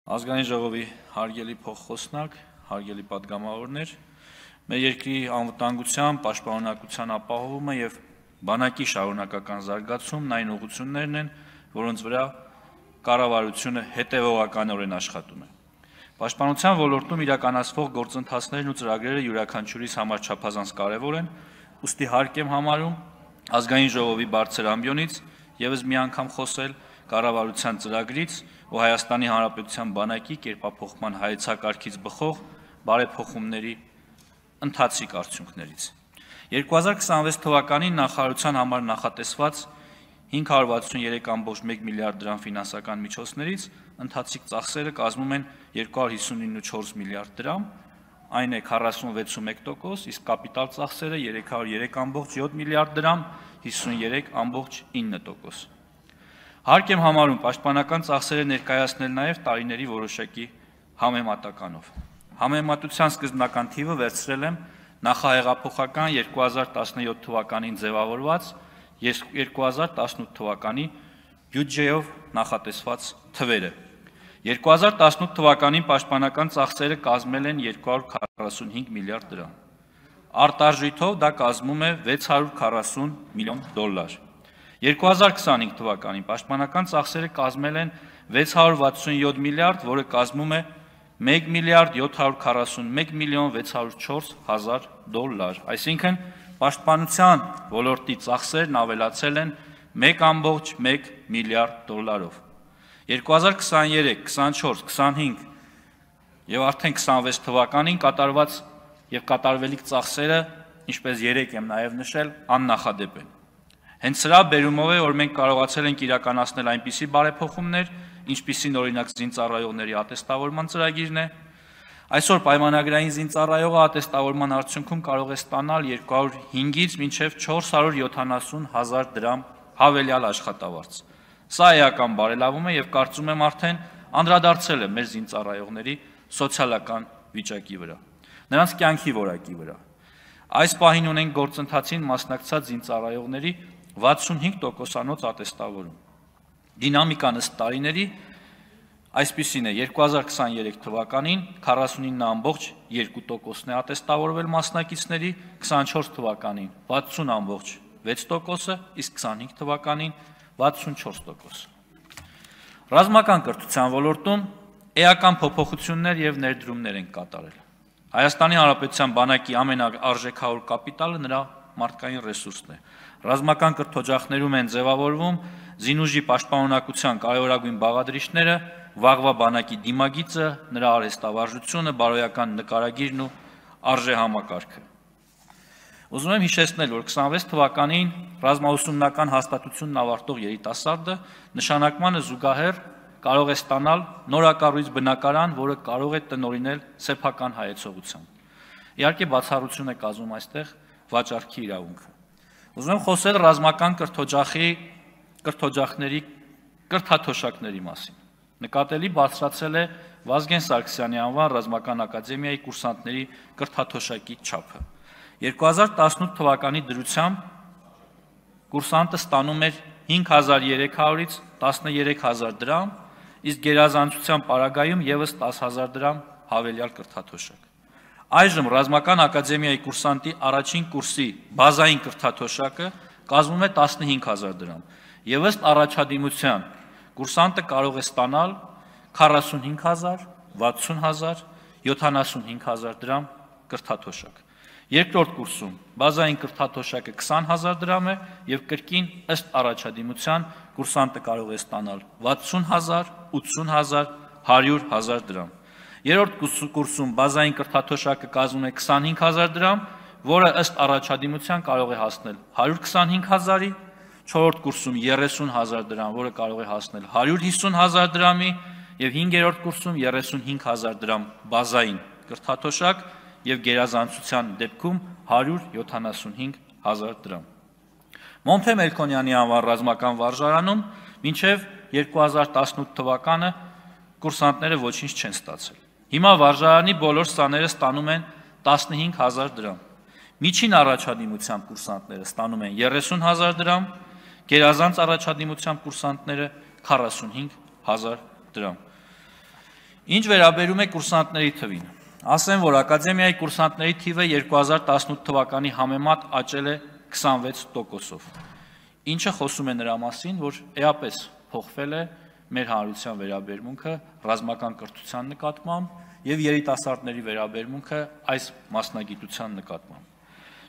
Ազգային ժողովի հարգելի փոխխոսնակ, հարգելի պատգամավորներ, մեր երկրի անվտանգության, պաշտպանունակության ապահովումը եւ բանակի շարունակական զարգացումն այն ուղղություններն են, որոնց վրա կառավարությունը հետևողականորեն աշխատում է։ Պաշտպանության ոլորտում իրականացվող գործընթացներն ու ծրագրերը յուրաքանչյուրիս համար չափազանց կարևոր են, ուստի հարկ եմ համարում ազգային ժողովի բարձր ամբիոնից եւս մի անգամ խոսել կառավարության ծրագրից ու Հայաստանի Հանրապետության բանակի կերպափոխման հայեցակարգից բխող բարեփոխումների ընթացիկ արդյունքներից։ 2026 թվականին նախարարության համար նախատեսված 563.1 միլիարդ դրամ ֆինանսական միջոցներից ընթացիկ ծախսերը կազմում են 259.4 միլիարդ դրամ, այն է 46.1%, իսկ կապիտալ ծախսերը 303.7 միլիարդ դրամ, 53.9%։ Հարկ եմ համարում պաշտպանական ծախսերը ներկայացնել նաև տարիների որոշակի համեմատականով։ Համեմատության սկզբնական թիվը վերցրել եմ նախահեղափոխական 2017 թվականին ձևավորված 2018 թվականի բյուջեով նախատեսված թվերը։ 2018 թվականին պաշտպանական ծախսերը կազմել են 245 միլիարդ դրամ։ Արտարժույթով դա կազմում է 640 միլիոն դոլար։ 2025 թվականին պաշտպանական ծախսերը կազմել են 667 միլիարդ, որը կազմում է 1 միլիարդ 741 միլիոն 604 հազար դոլար, այսինքն պաշտպանության ոլորտի ծախսերն ավելացել են 1.1 միլիարդ դոլարով։ 2023, 24, 25 եւ արդեն 26 թվականին կատարված եւ կատարվելիք ծախսերը, ինչպես երեք եմ նաեւ նշել, աննախադեպ են։ Հենց սրա բերումով է, որ մենք կարողացել ենք իրականացնել այնպիսի բարեփոխումներ, ինչպիսին օրինակ զինծառայողների ատեստավորման ծրագիրն է։ Այսօր պայմանագրային զինծառայողը ատեստավորման արդյունքում կարող է ստանալ 205-ից մինչև 470 հազար դրամ հավելյալ աշխատավարձ։ Սա էական բարելավում է եւ կարծում եմ արդեն անդրադարձել է մեր զինծառայողների սոցիալական վիճակի վրա, նրանց կյանքի որակի վրա։ Այս պահին ունենք գործընթացին մասնակցած զինծառայողների 65%-անոց ատեստավորում։ Դինամիկան ըստ տարիների այսպիսին է. 2023 թվականին 49.2%-ն է ատեստավորվել մասնակիցների, 24 թվականին 60.6%-ը, իսկ 25 թվականին 64%։ Ռազմական կրթության ոլորտում էական փոփոխություններ եւ ներդրումներ են կատարել։ Հայաստանի Հանրապետության բանակի ամենաարժեքավոր կապիտալը նրա մարդկային ռեսուրսն է։ Ռազմական կրթօջախներում են ձևավորվում զինուժի պաշտպանունակության կարևորագույն բաղադրիչները, վաղվա բանակի դիմագիծը, նրա արհեստավարժությունը, բարոյական նկարագիրն ու արժեհամակարգը։ Ուզում եմ հիշեցնել, որ 26 թվականին ռազմաուսումնական հաստատությունն ավարտող երիտասարդը նշանակմանը զուգահեռ կարող է ստանալ նորակառույց բնակարան, որը կարող է տնօրինել սեփական հայեցողությամբ։ Իհարկե բացառություն է կազմում այստեղ վաճառքի իրավունքը։ Ուզում եմ խոսել ռազմական կրթօջախների կրթաթոշակների մասին։ Նկատելի բարձրացել է Վազգեն Սարգսյանի անվան ռազմական ակադեմիայի կուրսանտների կրթաթոշակի չափը։ 2018 թվականի դրությամբ կուրսանտը ստանում էր 5300-ից 13000 դրամ, իսկ գերազանցության պարագայում եւս 10000 դրամ հավելյալ կրթաթոշակ։ Այժմ ռազմական ակադեմիայի կուրսանտի առաջին կուրսի բազային կրթաթոշակը կազմում է 15000 դրամ, եւ ըստ առաջադիմության կուրսանտը կարող է ստանալ 45000, 60000, 75000 դրամ կրթաթոշակ։ Երկրորդ կուրսում բազային կրթաթոշակը 20000 դրամ է եւ կրկին ըստ առաջադիմության կուրսանտը կարող է ստանալ 60000, 80000, 100000 դրամ։ Երրորդ կուրսում բազային կրթաթոշակը կազմում է 25000 դրամ, որը ըստ առաջադիմության կարող է հասնել 125000-ի, չորրորդ կուրսում 30000 դրամ, որը կարող է հասնել 150000 դրամի եւ հինգերորդ կուրսում 35000 դրամ բազային կրթաթոշակ եւ գերազանցության դեպքում 175000 դրամ։ Մոնթե Մելքոնյանի անվան ռազմական վարժարանում մինչև 2018 թվականը կուրսանտները ոչինչ չեն ստացել։ Հիմա վարժարանի բոլոր սաները ստանում են 15000 դրամ։ Միջին առաջադիմությամբ կուրսանտները ստանում են 30000 դրամ, գերազանց առաջադիմությամբ կուրսանտները 45000 դրամ։ Ինչ վերաբերում է կուրսանտների թվին, ասեմ, որ ակադեմիայի կուրսանտների թիվը 2018 թվականի համեմատ աճել է 26%-ով, ինչը խոսում է նրա մասին, որ էապես փոխվել է մեր հանրության վերաբերմունքը ռազմական կրթության նկատմամբ եւ երիտասարդների վերաբերմունքը այս մասնագիտության նկատմամբ։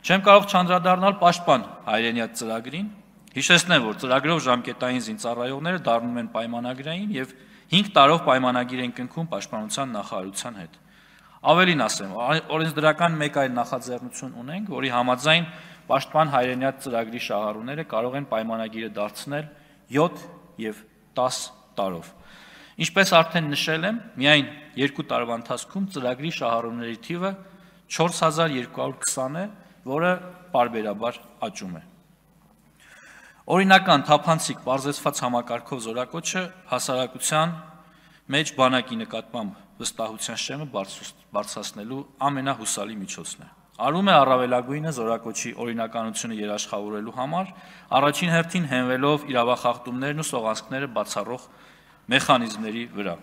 Չեմ կարող չանդրադառնալ պաշտպան հայրենիաց ծրագրին, հիշեցնեմ, որ ծրագրով ժամկետային զինծառայողները դառնում են պայմանագրային եւ 5 տարով պայմանագիր են կնքում պաշտպանության նախարարության հետ։ Ավելին ասեմ, օրենսդրական մեկ այլ նախաձեռնություն ունենք, որի համաձայն պաշտպան հայրենիաց ծրագրի շահառուները կարող են պայմանագիրը դարձնել 7 եւ 10 տարով։ Ինչպես արդեն նշել եմ, միայն 2 տարվա ընթացքում ծրագրի շահառուների թիվը 4220 է, որը պարբերաբար աճում է։ Օրինական թափանցիկ պարզեցված համակարգով զորակոչը հասարակության մեջ բանակի նկատմամբ վստահության շեմը բարձրացնելու ամենահուսալի միջոցն է։ Արվում է առավելագույնը զորակոչի օրինականությունը երաշխավորելու համար, առաջին հերթին հենվելով իրավախախտումներն ու սողանցքները բացառող մեխանիզմների վրա։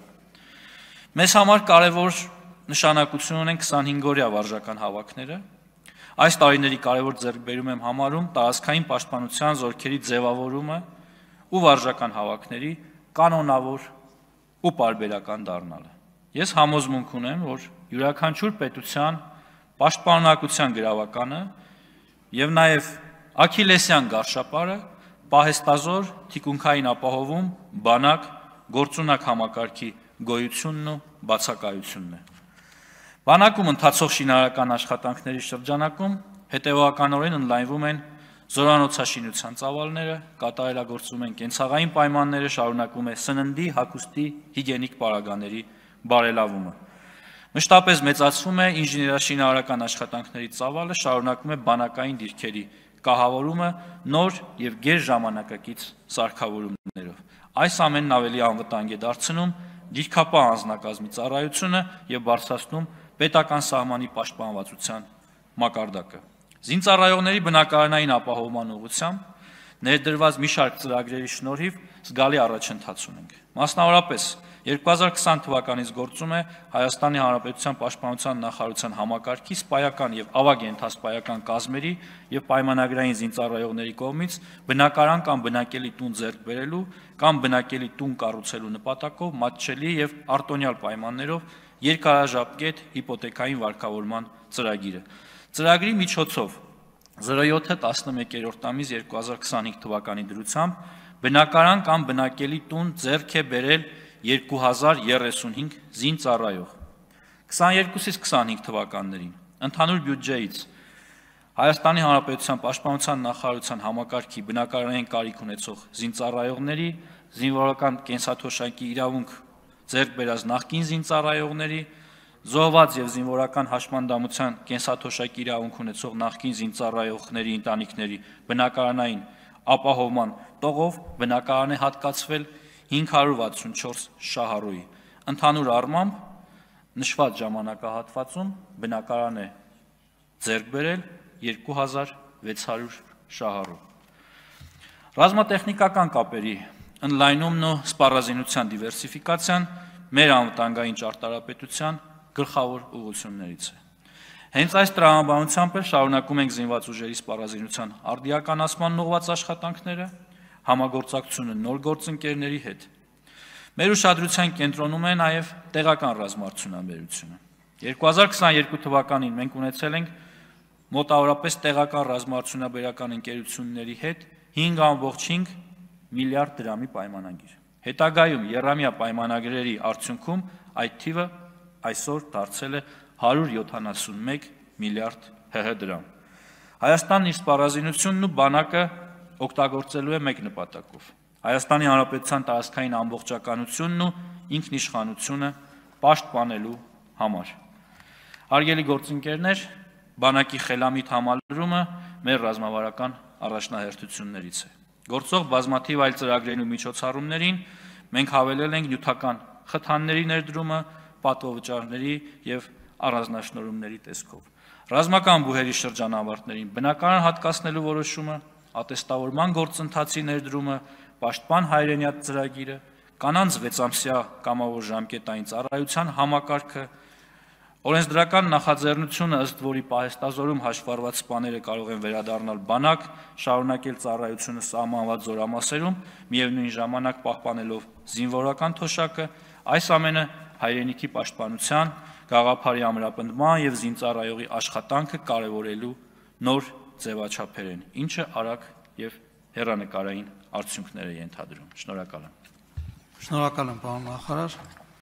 Մեզ համար կարևոր նշանակություն ունեն 25-օրյա վարժական հավաքները։ Այս տարիների կարևոր ձեռքբերում եմ համարում տարածքային պաշտպանության զորքերի ձևավորումը ու վարժական հավաքների կանոնավոր ու պարբերական դառնալը։ Ես համոզմունք ունեմ, որ յուրաքանչյուր պետության պաշտպանունակության գրավականը եւ նաեւ Աքիլեսյան գարշապարը պահեստազոր թիկունքային ապահովում բանակ գործունակ համակարգի գոյությունն ու բացակայությունն է։ Բանակում ընթացող շինարարական աշխատանքների շրջանակում հետևականորեն ընդլայնվում են զորանոցաշինության ծավալները, կատարելագործվում են կենցաղային պայմանները, շարունակվում է սննդի, հագուստի, հիգիենիկ պարագաների բարելավումը։ Մշտապես մեծացվում է ինժեներաշինարարական աշխատանքների ծավալը, շարունակվում է բանակային դիրքերի կահավորումը նոր եւ գերժամանակակից սարքավորումներով։ Այս ամենն ավելի անվտանգ է դարձնում դիրքապահ անձնակազմի ծառայությունը եւ բարձրացնում պետական սահմանի պաշտպանվածության մակարդակը։ Զինծառայողների բնակարանային ապահովման ուղղությամբ ներդրված մի շարք ծրագրերի շնորհիվ զգալի առաջընթաց ունենք։ Մասնավորապես 2020 թվականից գործում է Հայաստանի Հանրապետության Պաշտպանության նախարարության համակարգի սպայական եւ ավագ ենթասպայական կազմերի եւ պայմանագրային զինծառայողների կողմից բնակարան կամ բնակելի տուն ձեռք բերելու կամ բնակելի տուն կառուցելու նպատակով մատչելի եւ արտոնյալ պայմաններով երկարաժապկետ հիպոթեքային վարկավորման ծրագիրը։ Ծրագրի միջոցով 07-11-րդ ամիս 2025 թվականի դրությամբ բնակարան կամ բնակելի տուն ձեռք է բերել 2035 զինծառայող։ 22-ից 25 թվականներին ընդհանուր բյուջեից Հայաստանի Հանրապետության Պաշտպանության նախարարության համակարգի բնակարանային կարիք ունեցող զինծառայողների, զինվորական կենսաթոշակի իրավունք ձեռք բերած նախկին զինծառայողների, զոհված եւ զինվորական հաշմանդամության կենսաթոշակի իրավունք ունեցող նախկին զինծառայողների ընտանիքների բնակարանային ապահովման տողով բնակարան է հատկացվել 564 շահառուի։ Ընդհանուր առմամբ նշված ժամանակահատվածում բնակարան է ձեռք բերել 2600 շահառու։ Ռազմատեխնիկական կապերի ընդլայնումն ու սպառազինության դիվերսիֆիկացիան մեր անվտանգային ճարտարապետության գլխավոր ուղղություններից է։ Հենց այս տրամաբանությամբ էլ շարունակում ենք զինված ուժերի սպառազինության արդիականացման ուղղված աշխատանքները, համագործակցությունը նոր գործընկերների հետ։ Մեր ուշադրության կենտրոնում է նաև տեղական ռազմաարդյունաբերությունը։ 2022 թվականին մենք ունեցել ենք մոտավորապես տեղական ռազմաարդյունաբերական ընկերությունների հետ 5.5 միլիարդ դրամի պայմանագիր։ Հետագայում եռամյա պայմանագրերի արդյունքում այդ թիվը այսօր դարձել է 171 միլիարդ ՀՀ դրամ։ Հայաստանն իր սպառազինությունն ու բանակը օգտագործելու է մեկ նպատակով՝ Հայաստանի Հանրապետության տարածքային ամբողջականությունն ու ինքնիշխանությունը պաշտպանելու համար։ Հարգելի գործընկերներ, բանակի խելամիտ համալրումը մեր ռազմավարական առաջնահերթություններից է։ Գործող բազմաթիվ այլ ծրագրերին ու միջոցառումներին մենք հավելել ենք նյութական խթանների ներդրումը, պատվովճարների եւ առանձնաշնորհումների տեսքով։ Ռազմական բուհերի շրջանավարտներին բնակարան հատկացնելու որոշումը, ատեստավորման գործընթացի ներդրումը, պաշտպան հայրենիաց ծրագիրը, կանանց 6-ամսյա կամավոր ժամկետային ծառայության համակարգը, օրենսդրական նախաձեռնությունը, ըստ որի պահեստազորում հաշվառված սպաները կարող են վերադառնալ բանակ, շարունակել ծառայությունը սահմանված զորամասերում, միևնույն ժամանակ պահպանելով զինվորական թոշակը, այս ամենը հայրենիքի պաշտպանության, գաղափարի ամրապնդման եւ զինծառայողի աշխատանքը կարեւորելու նոր ձևաչափեր են, ինչը արագ եւ հեռանկարային արդյունքներ է ենթադրում։ Շնորհակալ եմ։ Շնորհակալ եմ, պարոն նախարար։